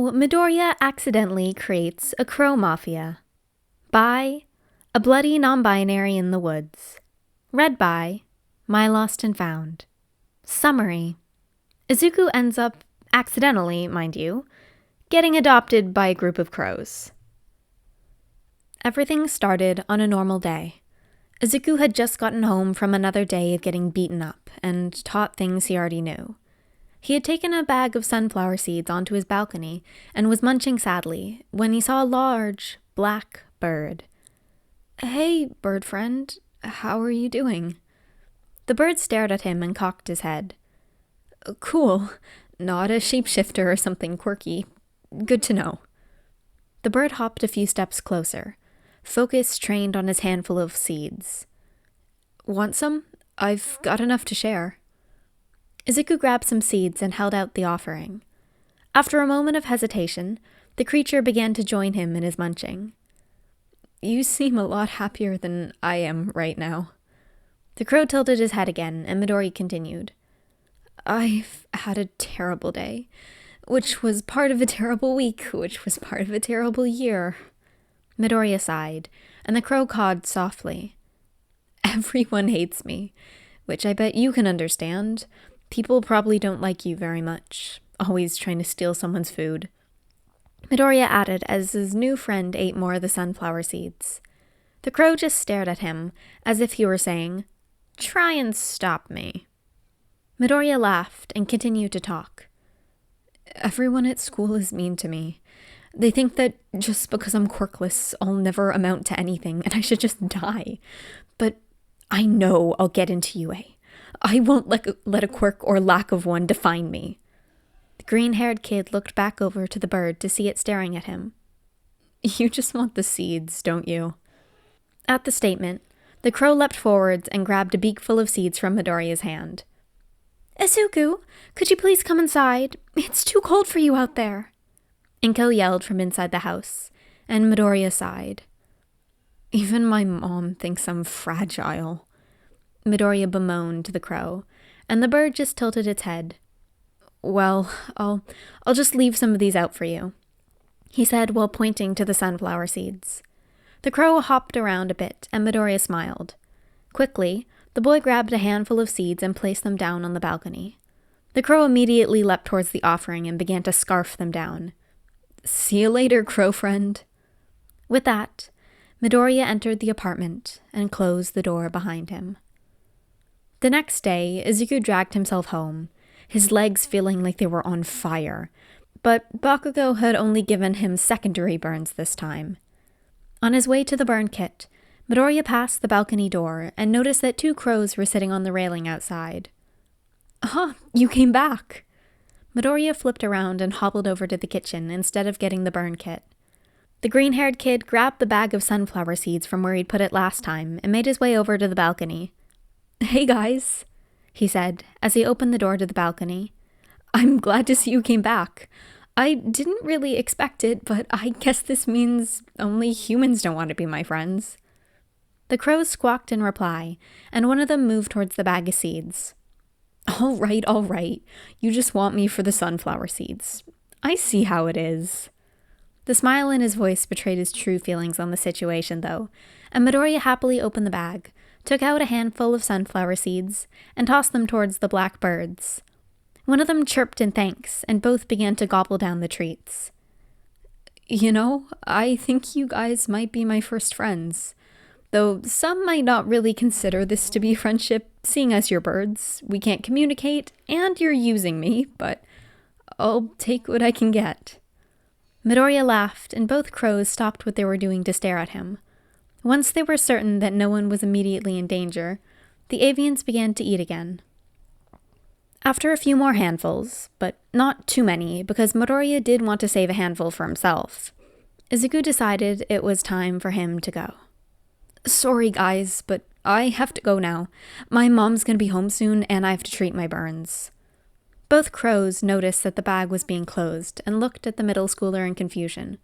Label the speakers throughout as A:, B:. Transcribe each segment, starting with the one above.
A: How Midoriya Accidentally Creates a Crow Mafia by A Bloody Non-Binary in the Woods. Read by My Lost and Found. Summary. Izuku ends up, accidentally, mind you, getting adopted by a group of crows. Everything started on a normal day. Izuku had just gotten home from another day of getting beaten up and taught things he already knew. He had taken a bag of sunflower seeds onto his balcony and was munching sadly when he saw a large, black bird. "Hey, bird friend, how are you doing?" The bird stared at him and cocked his head. "Cool, not a shapeshifter or something quirky. Good to know." The bird hopped a few steps closer, focus trained on his handful of seeds. "Want some? I've got enough to share." Izuku grabbed some seeds and held out the offering. After a moment of hesitation, the creature began to join him in his munching. "You seem a lot happier than I am right now." The crow tilted his head again, and Midori continued. "I've had a terrible day, which was part of a terrible week, which was part of a terrible year." Midoriya sighed, and the crow cawed softly. "Everyone hates me, which I bet you can understand. People probably don't like you very much, always trying to steal someone's food." Midoriya added as his new friend ate more of the sunflower seeds. The crow just stared at him, as if he were saying, "Try and stop me." Midoriya laughed and continued to talk. "Everyone at school is mean to me. They think that just because I'm quirkless, I'll never amount to anything and I should just die. But I know I'll get into UA. I won't let a quirk or lack of one define me." The green-haired kid looked back over to the bird to see it staring at him. "You just want the seeds, don't you?" At the statement, the crow leapt forwards and grabbed a beakful of seeds from Midoriya's hand. "Izuku, could you please come inside? It's too cold for you out there." Inko yelled from inside the house, and Midoriya sighed. "Even my mom thinks I'm fragile." Midoriya bemoaned to the crow, and the bird just tilted its head. "Well, I'll just leave some of these out for you," he said while pointing to the sunflower seeds. The crow hopped around a bit, and Midoriya smiled. Quickly, the boy grabbed a handful of seeds and placed them down on the balcony. The crow immediately leapt towards the offering and began to scarf them down. "See you later, crow friend." With that, Midoriya entered the apartment and closed the door behind him. The next day, Izuku dragged himself home, his legs feeling like they were on fire, but Bakugo had only given him secondary burns this time. On his way to the burn kit, Midoriya passed the balcony door and noticed that 2 crows were sitting on the railing outside. "Ah, you came back." Midoriya flipped around and hobbled over to the kitchen instead of getting the burn kit. The green-haired kid grabbed the bag of sunflower seeds from where he'd put it last time and made his way over to the balcony. "Hey guys," he said as he opened the door to the balcony. "I'm glad to see you came back. I didn't really expect it, but I guess this means only humans don't want to be my friends." The crows squawked in reply, and one of them moved towards the bag of seeds. All right. You just want me for the sunflower seeds. I see how it is." The smile in his voice betrayed his true feelings on the situation, though, and Midoriya happily opened the bag, took out a handful of sunflower seeds, and tossed them towards the black birds. One of them chirped in thanks, and both began to gobble down the treats. "You know, I think you guys might be my first friends. Though some might not really consider this to be friendship, seeing as you're birds, we can't communicate, and you're using me, but I'll take what I can get." Midoriya laughed, and both crows stopped what they were doing to stare at him. Once they were certain that no one was immediately in danger, the avians began to eat again. After a few more handfuls, but not too many because Midoriya did want to save a handful for himself, Izuku decided it was time for him to go. "Sorry guys, but I have to go now. My mom's gonna be home soon and I have to treat my burns." Both crows noticed that the bag was being closed and looked at the middle schooler in confusion.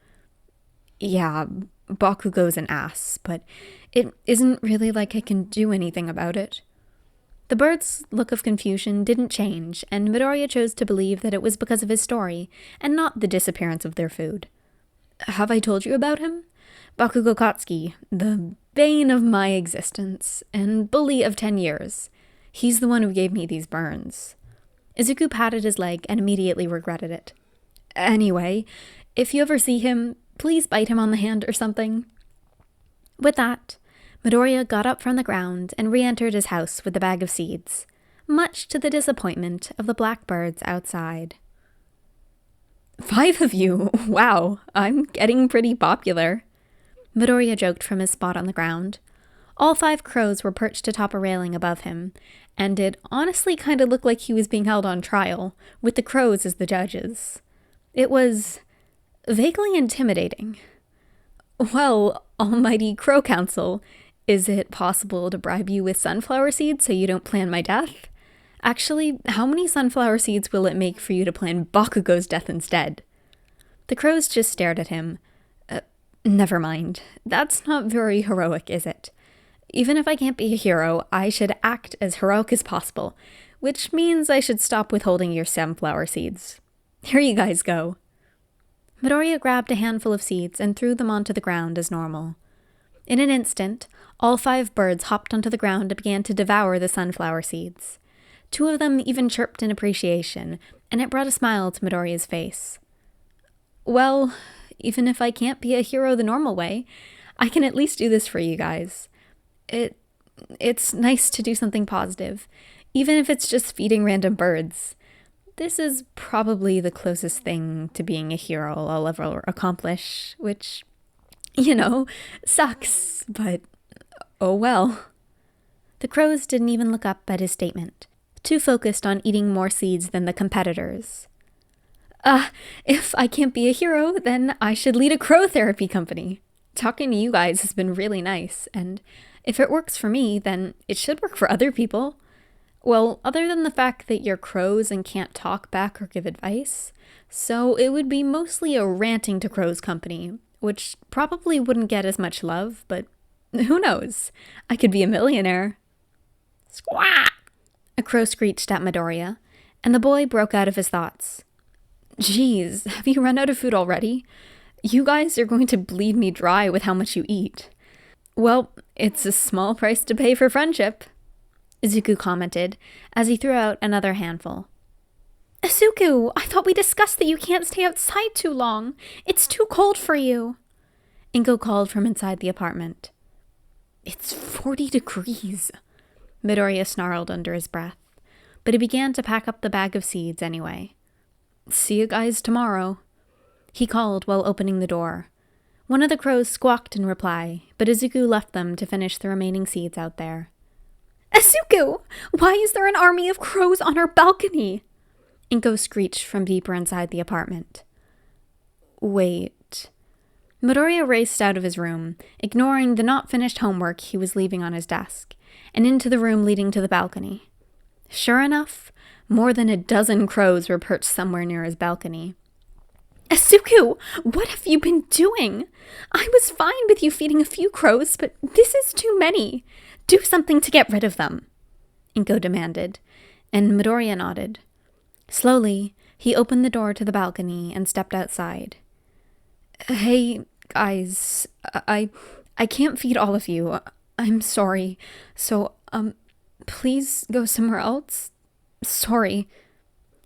A: "Yeah, Bakugo's an ass, but it isn't really like I can do anything about it." The bird's look of confusion didn't change, and Midoriya chose to believe that it was because of his story, and not the disappearance of their food. Have I told you about him? Bakugo Katsuki, the bane of my existence, and bully of 10 years. He's the one who gave me these burns. Izuku patted his leg and immediately regretted it. Anyway, if you ever see him, please bite him on the hand or something. With that, Midoriya got up from the ground and re-entered his house with a bag of seeds, much to the disappointment of the blackbirds outside. 5 of you? Wow, I'm getting pretty popular. Midoriya joked from his spot on the ground. All 5 crows were perched atop a railing above him, and it honestly kind of looked like he was being held on trial, with the crows as the judges. It was vaguely intimidating. Well, almighty Crow Council, is it possible to bribe you with sunflower seeds so you don't plan my death? Actually, how many sunflower seeds will it make for you to plan Bakugo's death instead? The crows just stared at him. Never mind. That's not very heroic, is it? Even if I can't be a hero, I should act as heroic as possible, which means I should stop withholding your sunflower seeds. Here you guys go. Midoriya grabbed a handful of seeds and threw them onto the ground as normal. In an instant, all 5 birds hopped onto the ground and began to devour the sunflower seeds. 2 of them even chirped in appreciation, and it brought a smile to Midoriya's face. Well, even if I can't be a hero the normal way, I can at least do this for you guys. It's nice to do something positive, even if it's just feeding random birds. This is probably the closest thing to being a hero I'll ever accomplish, which, sucks, but oh well. The crows didn't even look up at his statement, too focused on eating more seeds than the competitors. If I can't be a hero, then I should lead a crow therapy company. Talking to you guys has been really nice, and if it works for me, then it should work for other people. Well, other than the fact that you're crows and can't talk back or give advice, so it would be mostly a ranting to crows company, which probably wouldn't get as much love, but who knows? I could be a millionaire. Squawk! A crow screeched at Midoriya, and the boy broke out of his thoughts. Geez, have you run out of food already? You guys are going to bleed me dry with how much you eat. Well, it's a small price to pay for friendship, Izuku commented as he threw out another handful. Izuku, I thought we discussed that you can't stay outside too long. It's too cold for you, Inko called from inside the apartment. It's 40 degrees, Midoriya snarled under his breath, but he began to pack up the bag of seeds anyway. See you guys tomorrow, he called while opening the door. One of the crows squawked in reply, but Izuku left them to finish the remaining seeds out there. Izuku! Why is there an army of crows on our balcony? Inko screeched from deeper inside the apartment. Wait. Midoriya raced out of his room, ignoring the not-finished homework he was leaving on his desk, and into the room leading to the balcony. Sure enough, more than a dozen crows were perched somewhere near his balcony. Izuku, what have you been doing? I was fine with you feeding a few crows, but this is too many. Do something to get rid of them, Inko demanded, and Midoriya nodded. Slowly, he opened the door to the balcony and stepped outside. Hey, guys, I can't feed all of you. I'm sorry. So, please go somewhere else? Sorry.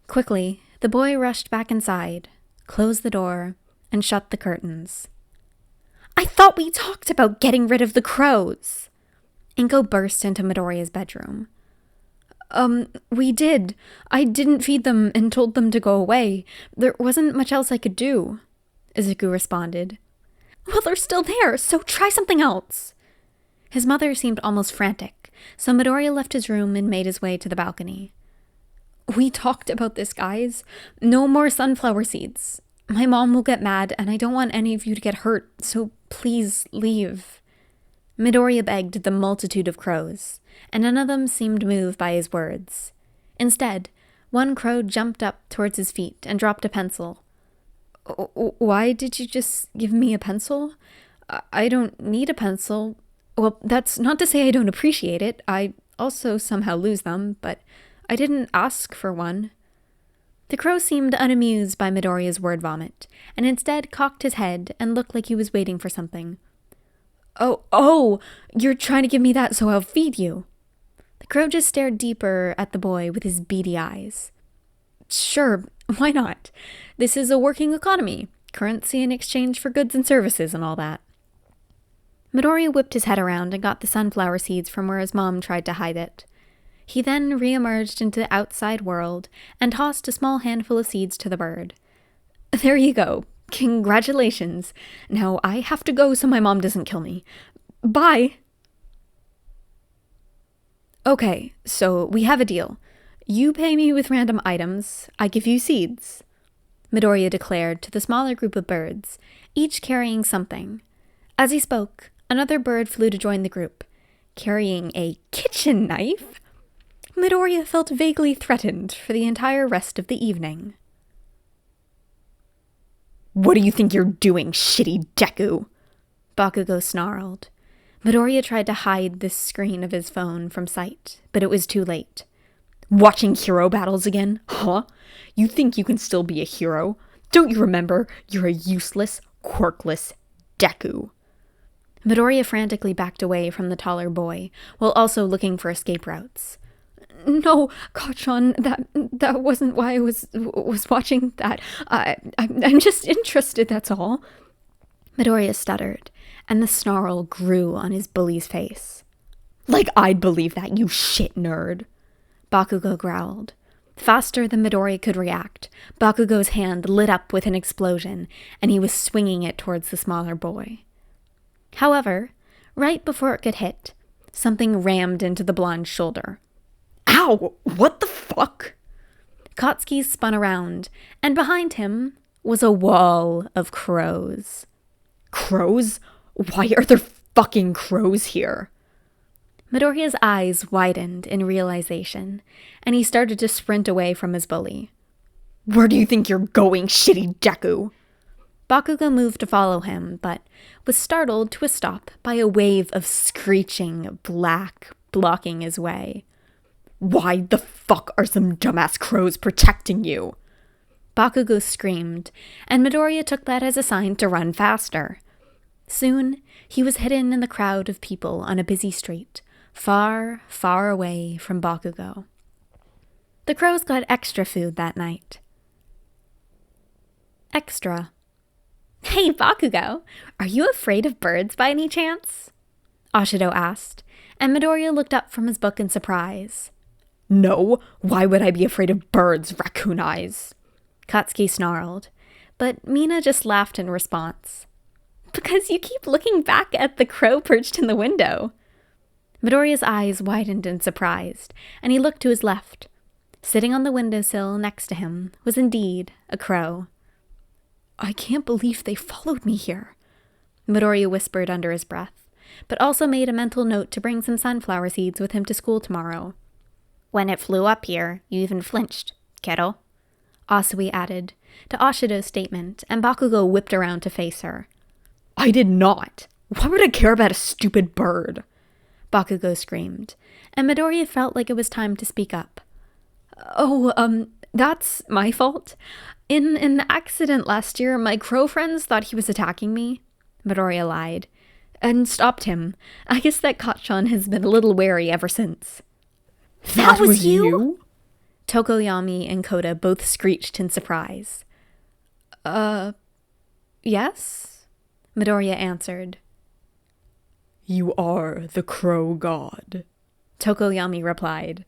A: Quickly, the boy rushed back inside, closed the door, and shut the curtains. I thought we talked about getting rid of the crows. Inko burst into Midoriya's bedroom. We did. I didn't feed them and told them to go away. There wasn't much else I could do, Izuku responded. Well, they're still there, so try something else. His mother seemed almost frantic, so Midoriya left his room and made his way to the balcony. We talked about this, guys. No more sunflower seeds. My mom will get mad, and I don't want any of you to get hurt, so please leave. Midoriya begged the multitude of crows, and none of them seemed moved by his words. Instead, one crow jumped up towards his feet and dropped a pencil. Why did you just give me a pencil? I don't need a pencil. Well, that's not to say I don't appreciate it. I also somehow lose them, but I didn't ask for one. The crow seemed unamused by Midoriya's word vomit, and instead cocked his head and looked like he was waiting for something. Oh, you're trying to give me that so I'll feed you. The crow just stared deeper at the boy with his beady eyes. Sure, why not? This is a working economy, currency in exchange for goods and services and all that. Midoriya whipped his head around and got the sunflower seeds from where his mom tried to hide it. He then re-emerged into the outside world and tossed a small handful of seeds to the bird. There you go. Congratulations. Now I have to go so my mom doesn't kill me. Bye. Okay, so we have a deal. You pay me with random items, I give you seeds, Midoriya declared to the smaller group of birds, each carrying something. As he spoke, another bird flew to join the group, carrying a kitchen knife. Midoriya felt vaguely threatened for the entire rest of the evening. What do you think you're doing, shitty Deku? Bakugo snarled. Midoriya tried to hide the screen of his phone from sight, but it was too late. Watching hero battles again? Huh? You think you can still be a hero? Don't you remember you're a useless, quirkless Deku? Midoriya frantically backed away from the taller boy, while also looking for escape routes. No, Kachan, that wasn't why I was watching that. I'm just interested, that's all. Midoriya stuttered, and the snarl grew on his bully's face. Like I'd believe that, you shit nerd. Bakugo growled. Faster than Midoriya could react, Bakugo's hand lit up with an explosion, and he was swinging it towards the smaller boy. However, right before it could hit, something rammed into the blonde's shoulder. Ow! What the fuck? Katsuki spun around, and behind him was a wall of crows. Crows? Why are there fucking crows here? Midoriya's eyes widened in realization, and he started to sprint away from his bully. Where do you think you're going, shitty Deku? Bakugo moved to follow him, but was startled to a stop by a wave of screeching black blocking his way. Why the fuck are some dumbass crows protecting you? Bakugo screamed, and Midoriya took that as a sign to run faster. Soon, he was hidden in the crowd of people on a busy street, far, far away from Bakugo. The crows got extra food that night. Extra. Hey, Bakugo, are you afraid of birds by any chance? Ashido asked, and Midoriya looked up from his book in surprise. No, why would I be afraid of birds, raccoon eyes? Katsuki snarled, but Mina just laughed in response. Because you keep looking back at the crow perched in the window. Midoriya's eyes widened in surprise, and he looked to his left. Sitting on the windowsill next to him was indeed a crow. I can't believe they followed me here, Midoriya whispered under his breath, but also made a mental note to bring some sunflower seeds with him to school tomorrow. When it flew up here, you even flinched, kiddo, Asui added to Ashido's statement, and Bakugo whipped around to face her. I did not. Why would I care about a stupid bird? Bakugo screamed, and Midoriya felt like it was time to speak up. That's my fault. In an accident last year, my crow friends thought he was attacking me, Midoriya lied, and stopped him. I guess that Kachan has been a little wary ever since. That was you? Tokoyami and Koda both screeched in surprise. Yes? Midoriya answered. You are the crow god, Tokoyami replied.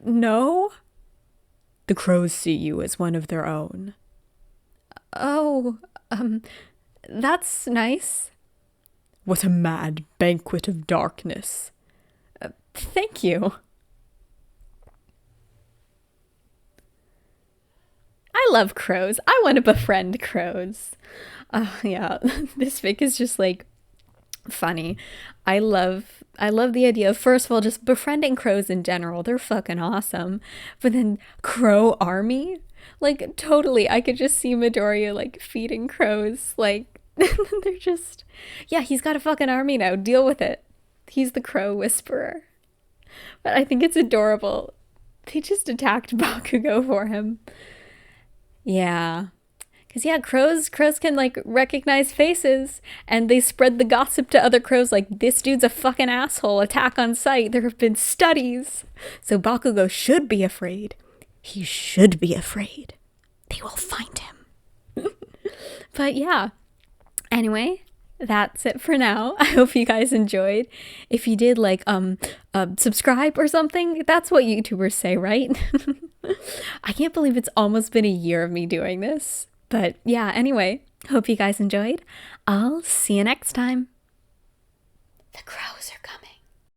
A: No? The crows see you as one of their own. Oh, that's nice. What a mad banquet of darkness. Thank you. I love crows. I want to befriend crows. Yeah, this fic is just like funny. I love the idea of, first of all, just befriending crows in general. They're fucking awesome. But then crow army? Like, totally. I could just see Midoriya, like, feeding crows. Like, they're just, yeah, he's got a fucking army now. Deal with it. He's the Crow Whisperer. But I think it's adorable. They just attacked Bakugo for him. Yeah. Because, yeah, crows can, like, recognize faces, and they spread the gossip to other crows, like, this dude's a fucking asshole, attack on sight. There have been studies. So Bakugo should be afraid. He should be afraid. They will find him. But, yeah. Anyway, that's it for now. I hope you guys enjoyed. If you did, like, subscribe or something. That's what YouTubers say, right? I can't believe it's almost been a year of me doing this. But yeah, anyway, hope you guys enjoyed. I'll see you next time. The crows are